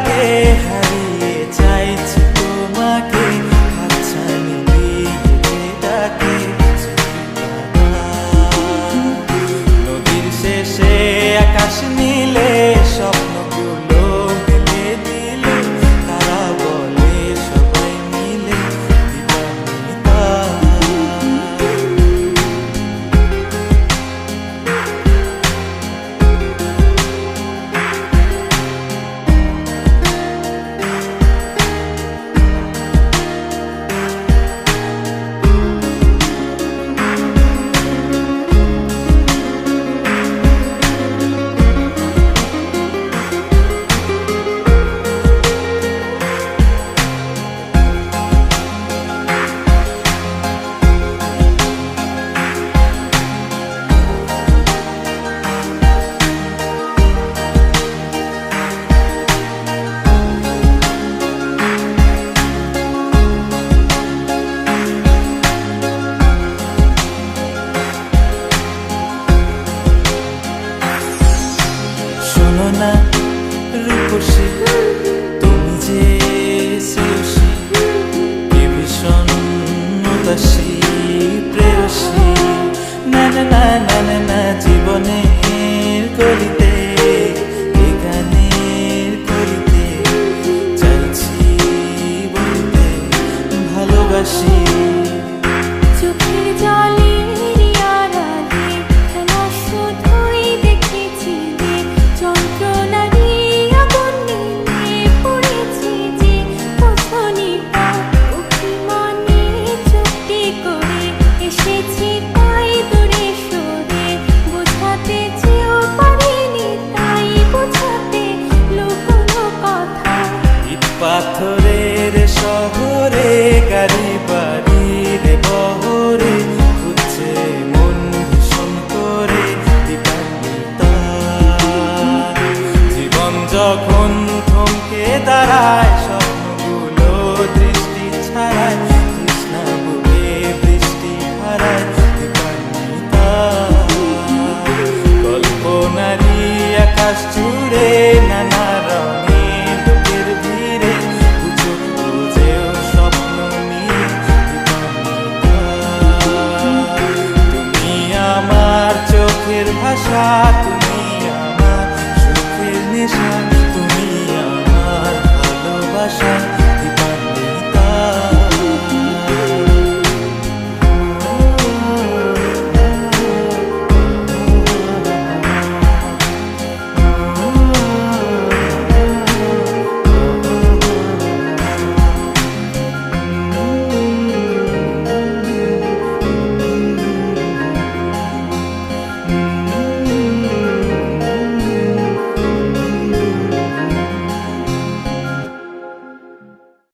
লাগে হারিয়ে চাইছি তোমাকে হাতছানি দিয়ে ডাকে নদীর শেষে আকাশ নীলে স্বপ্নগুলো মিলে দিলে তারা বলে সবাই মিলে দিবানিতা না রূপসী তুমি যে শ্রেয়সী কি ভীষণ উদাসী প্রেয়সী না না না না না না জীবনের কলিতে এই গানের কলিতে চাইছি বলতে ভালোবাসি চোখের জলে পাথরের শহরে গাড়ি বাড়ির বহরে খুঁজছে মন ভীষণ করে দিবানিতা জীবন যখন থমকে দাঁড়ায়